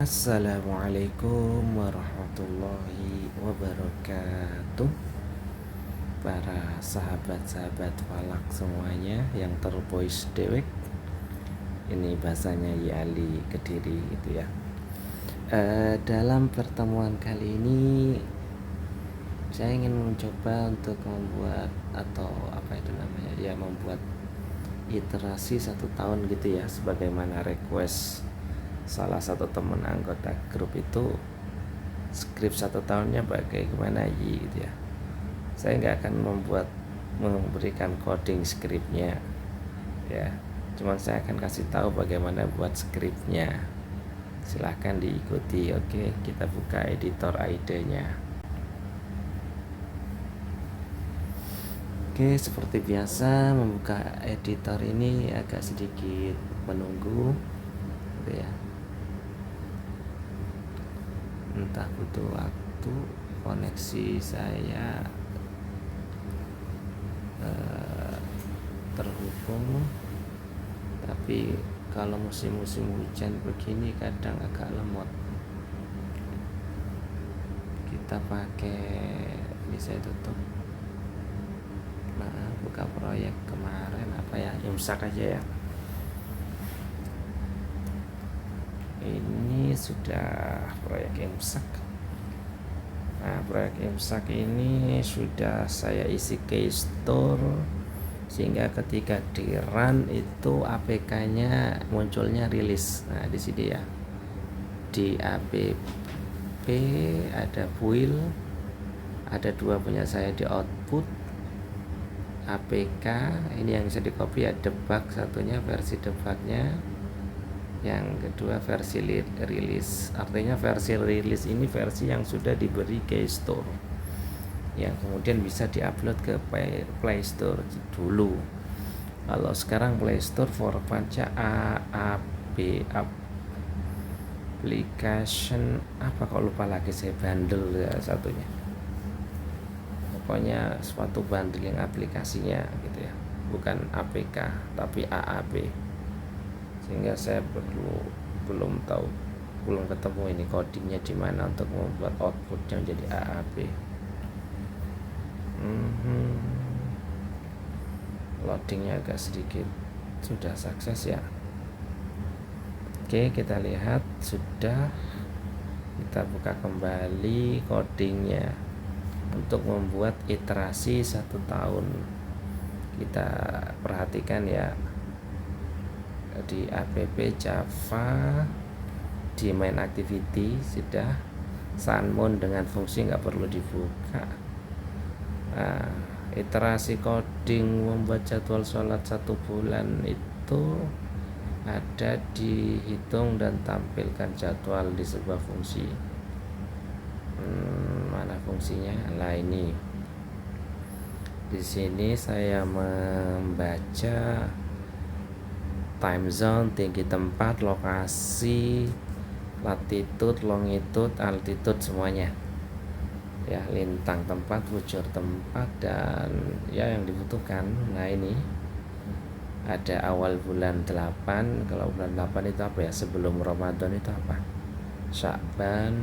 Assalamualaikum warahmatullahi wabarakatuh. Para sahabat-sahabat falak semuanya yang terboys dewek. Ini bahasanya Yali Kediri gitu ya. Dalam pertemuan kali ini saya ingin mencoba untuk membuat atau apa itu namanya ya, membuat iterasi 1 tahun gitu ya, sebagaimana request salah satu teman anggota grup itu, skrip 1 tahunnya bagaimana gitu ya. Saya nggak akan memberikan coding skripnya ya, cuman saya akan kasih tahu bagaimana buat skripnya. Silahkan diikuti. Oke, kita buka editor ID-nya. Oke, seperti biasa membuka editor ini agak sedikit menunggu gitu ya, entah butuh waktu, koneksi saya terhubung, tapi kalau musim-musim hujan begini kadang agak lemot. Kita pakai, bisa tutup. Nah, buka proyek kemarin apa ya, imsak aja ya. Ini sudah proyek imsak. Nah, proyek imsak ini sudah saya isi keystore, sehingga ketika di run itu APK-nya munculnya rilis. Nah, di sini ya, di app ada build, ada 2 punya saya di output. APK ini yang bisa di copy ya, debug satunya, versi debugnya, yang kedua versi rilis. Artinya versi rilis ini versi yang sudah diberi keystore, yang kemudian bisa diupload ke Play Store dulu. Kalau sekarang Play Store for panca AAB application apa, kok lupa lagi saya, bundle ya satunya. Pokoknya suatu bundling aplikasinya gitu ya, bukan APK tapi AAB. Sehingga saya belum ketemu ini codingnya di mana untuk membuat outputnya menjadi AAB. Loadingnya agak sedikit, sudah sukses ya. Oke, kita lihat sudah. Kita buka kembali codingnya untuk membuat iterasi 1 tahun. Kita perhatikan ya, di app Java, di main activity sudah Sunmoon dengan fungsi nggak perlu dibuka. Nah, iterasi coding membuat jadwal sholat 1 bulan itu ada dihitung dan tampilkan jadwal di sebuah fungsi. Mana fungsinya? Lah ini. Di sini saya membaca time zone, tinggi tempat, lokasi, latitude, longitude, altitude semuanya. Ya, lintang tempat, bujur tempat, dan ya yang dibutuhkan. Nah, ini ada awal bulan 8. Kalau bulan 8 itu apa ya, sebelum Ramadan itu apa? Sya'ban.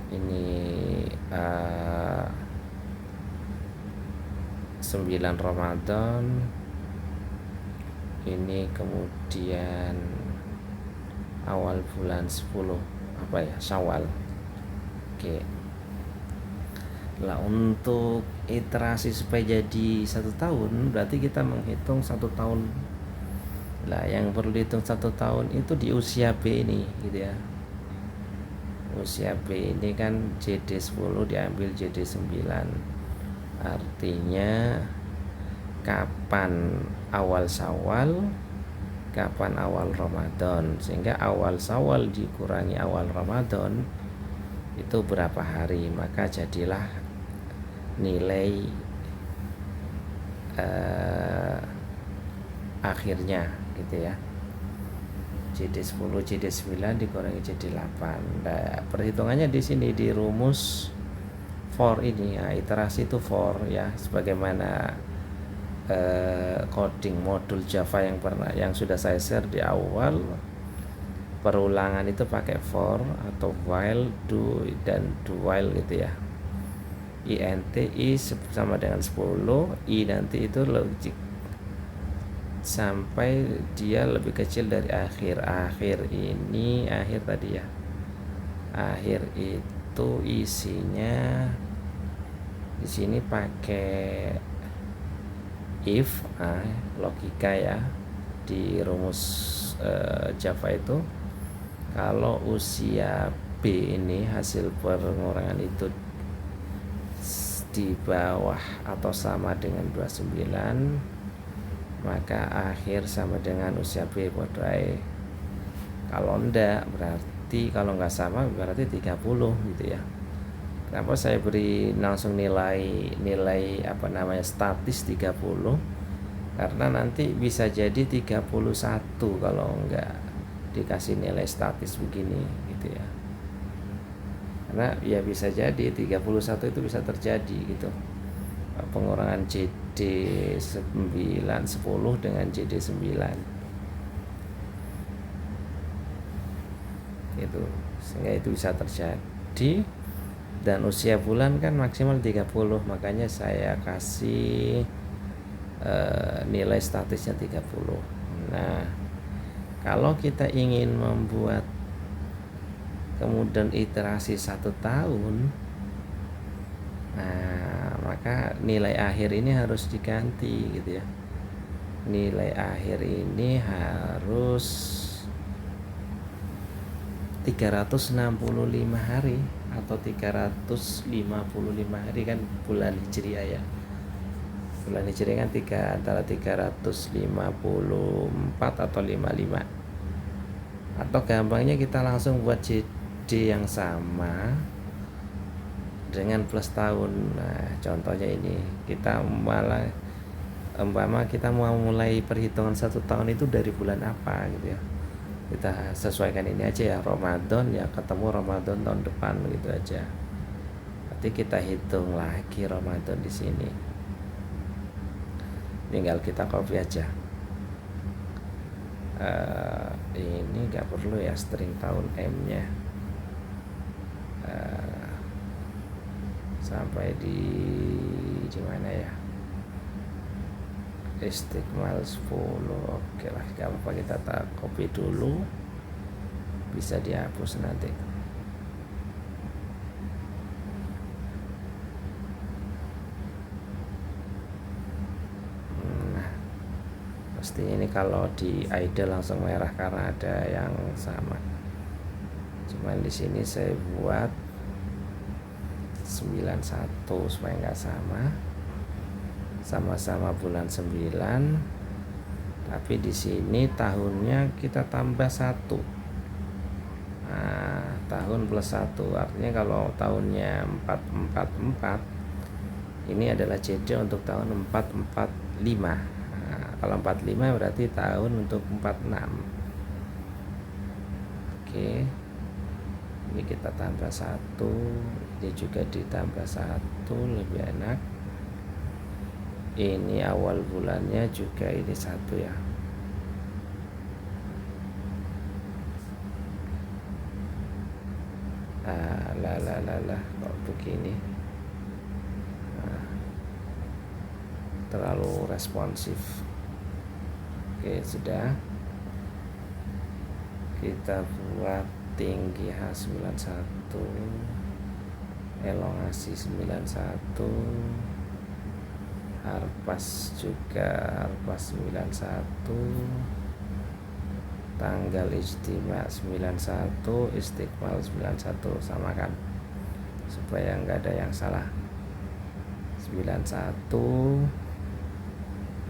Ini 9 Ramadan. Ini kemudian awal bulan 10 apa ya, Syawal. Oke. Lah, untuk iterasi supaya jadi 1 tahun berarti kita menghitung 1 tahun. Lah, yang perlu dihitung 1 tahun itu di usia B ini gitu ya. Usia B ini kan JD10 diambil JD9. Artinya kapan awal Syawal, kapan awal Ramadan, sehingga awal Syawal dikurangi awal Ramadan itu berapa hari, maka jadilah nilai akhirnya gitu ya. JD10 JD9 dikurangi JD8. Nah, perhitungannya di sini di rumus for ini ya, iterasi itu for ya, sebagaimana coding modul Java yang sudah saya share di awal. perulangan itu pakai for atau while, do dan do while gitu ya. int i sama dengan 10, i nanti itu logik sampai dia lebih kecil dari akhir. Akhir ini akhir tadi ya, akhir itu isinya di sini pakai if, logika ya di rumus Java itu. Kalau usia B ini hasil pengurangan itu di bawah atau sama dengan 29, maka akhir sama dengan usia B bodai. Kalau enggak berarti, kalau enggak sama berarti 30 gitu ya. Kenapa saya beri langsung nilai statis 30? Karena nanti bisa jadi 31 kalau enggak dikasih nilai statis begini gitu ya. Karena ya bisa jadi 31 itu bisa terjadi gitu, pengurangan JD 9 10 dengan JD 9 gitu, sehingga itu bisa terjadi. Dan usia bulan kan maksimal 30, makanya saya kasih nilai statisnya 30. Nah, kalau kita ingin membuat kemudian iterasi 1 tahun, nah maka nilai akhir ini harus diganti gitu ya. Nilai akhir ini harus 365 hari atau 355 hari kan bulan Hijriah ya. Bulan Hijriah kan antara 354 atau 55. Atau gampangnya kita langsung buat JD yang sama dengan plus tahun. Nah, contohnya ini kita kita mau mulai perhitungan 1 tahun itu dari bulan apa gitu ya. Kita sesuaikan ini aja ya, Ramadan ya, ketemu Ramadan tahun depan gitu aja. Nanti kita hitung lagi Ramadan di sini. Tinggal kita copy aja. Ini nggak perlu ya string tahun M-nya. Sampai di mana ya, Istiqmal 10. Oke lah, gak apa-apa, kita copy dulu, bisa dihapus nanti. Nah, pastinya ini kalau di ID langsung merah karena ada yang sama. Cuman di sini saya buat 91 supaya nggak sama-sama bulan 9, tapi di sini tahunnya kita tambah 1. Nah, tahun plus 1 artinya kalau tahunnya 444, ini adalah JD untuk tahun 445. Nah, kalau 45 berarti tahun untuk 46. Oke, ini kita tambah 1, ini juga ditambah 1, lebih enak. Ini awal bulannya juga ini 1 ya. Kok begini, terlalu responsif. Oke, sudah. Kita buat tinggi H91, elongasi 91, harpas juga harpas 91, tanggal istimewa 91, istiqmal 91, sama kan supaya nggak ada yang salah. 91,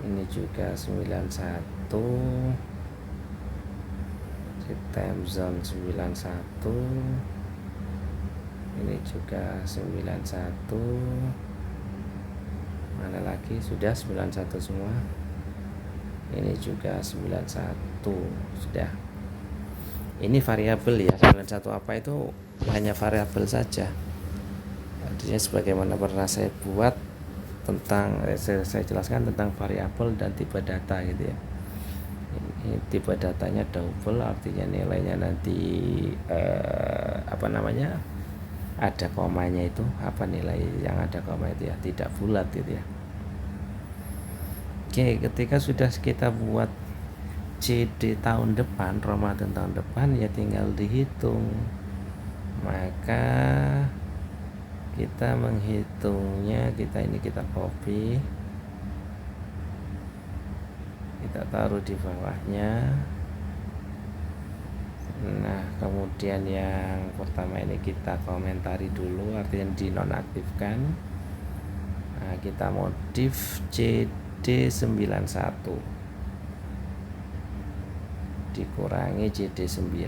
ini juga 91, time zone 91, ini juga 91, mana lagi, sudah 91 semua. Ini juga 91, sudah. Ini variabel ya, 91 apa itu hanya variabel saja. Artinya sebagaimana pernah saya buat tentang saya jelaskan tentang variabel dan tipe data gitu ya. Ini tipe datanya double, artinya nilainya nanti ada komanya itu, nilai yang ada koma itu ya, tidak bulat gitu ya. Oke, ketika sudah kita buat CD tahun depan, Ramadan tahun depan, ya tinggal dihitung. Maka kita menghitungnya, kita copy, kita taruh di bawahnya. Nah, kemudian yang pertama ini kita komentari dulu, artinya dinonaktifkan. Nah, kita modif CD91 dikurangi CD9.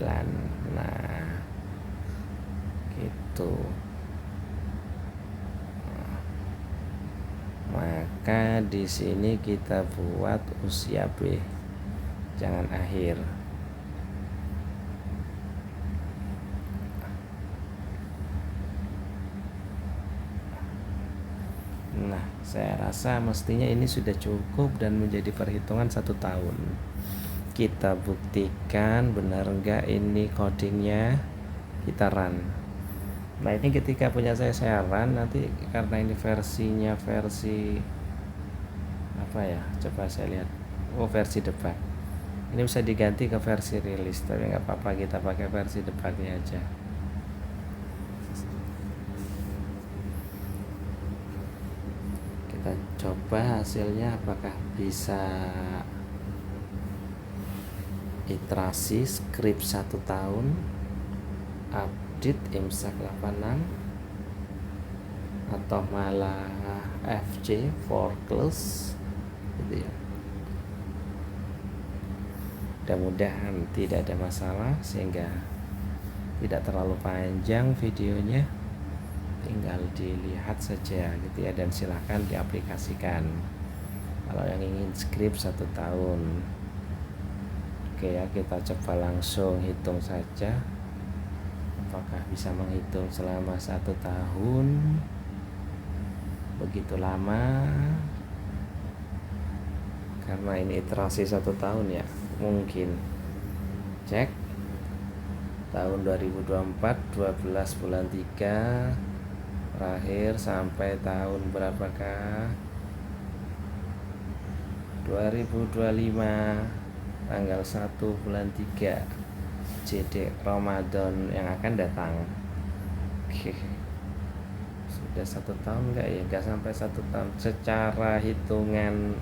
Nah, gitu. Maka di sini kita buat usia B, jangan akhir. Nah, saya rasa mestinya ini sudah cukup dan menjadi perhitungan 1 tahun. Kita buktikan benar enggak ini codingnya, kita run. Nah, ini ketika punya saya run, nanti karena ini versinya versi apa ya, coba saya lihat. Versi debug. Ini bisa diganti ke versi rilis, tapi nggak apa-apa, kita pakai versi debugnya aja. Kita coba hasilnya apakah bisa iterasi script 1 tahun, update imsak 86, atau malah FJ foreclose gitu ya. Mudah-mudahan tidak ada masalah, sehingga tidak terlalu panjang videonya, tinggal dilihat saja gitu ya, dan silahkan diaplikasikan kalau yang ingin script 1 tahun. Oke ya, kita coba langsung hitung saja apakah bisa menghitung selama 1 tahun. Begitu lama karena ini iterasi 1 tahun ya, mungkin. Cek tahun 2024 12 bulan 3 terakhir sampai tahun berapakah, 2025 tanggal 1 bulan 3 CD Ramadan yang akan datang. Oke, sudah 1 tahun enggak ya? Enggak sampai 1 tahun secara hitungan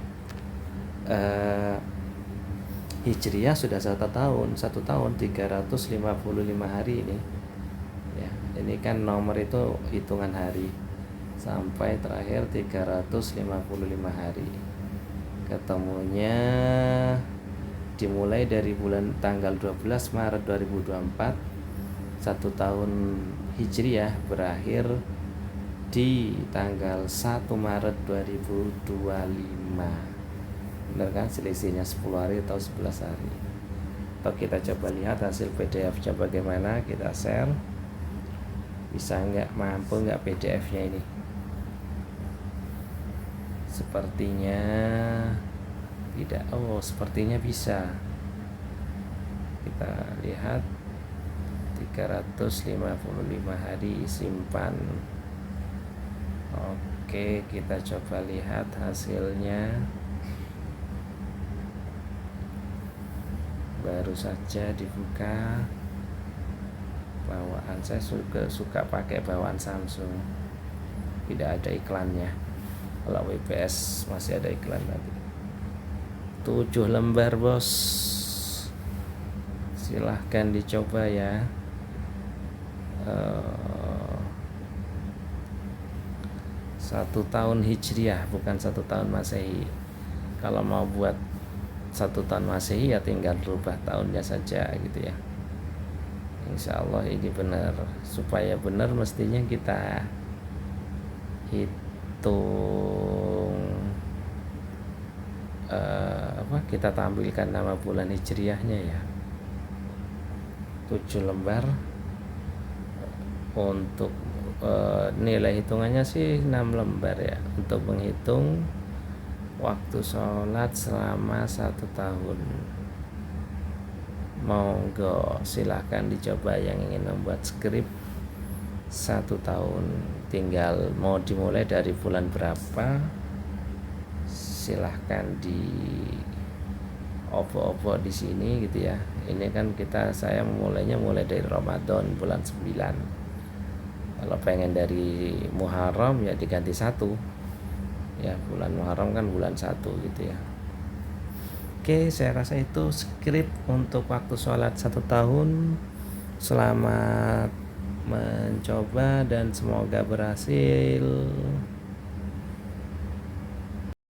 Hijriah sudah 1 tahun 355 hari ini ya. Ini kan nomor itu hitungan hari sampai terakhir 355 hari. Ketemunya dimulai dari tanggal 12 Maret 2024. 1 tahun Hijriah berakhir di tanggal 1 Maret 2025. Benar kan, selisihnya 10 hari atau 11 hari. Atau kita coba lihat hasil PDF-nya bagaimana, kita share. Bisa nggak, mampu nggak PDF-nya ini? Sepertinya tidak. Sepertinya bisa. Kita lihat 355 hari simpan. Oke, kita coba lihat hasilnya. Baru saja dibuka. Bawaan saya suka pakai bawaan Samsung, tidak ada iklannya. Kalau WPS masih ada iklan nanti. 7 lembar bos, silahkan dicoba ya. 1 tahun Hijriah, bukan 1 tahun Masehi. Kalau mau buat 1 tahun Masehi ya tinggal rubah tahunnya saja gitu ya. Insya Allah ini benar. Supaya benar mestinya kita hitung kita tampilkan nama bulan Hijriahnya ya. 7 lembar. Untuk nilai hitungannya sih 6 lembar ya, untuk menghitung waktu sholat selama 1 tahun. Monggo silahkan dicoba yang ingin membuat skrip 1 tahun. Tinggal mau dimulai dari bulan berapa, silahkan di opo-opo di sini gitu ya. Ini kan saya mulai dari Ramadan bulan 9. Kalau pengen dari Muharram ya diganti 1 ya, bulan Muharram kan bulan 1 gitu ya. Oke, saya rasa itu skrip untuk waktu sholat 1 tahun. Selamat mencoba dan semoga berhasil.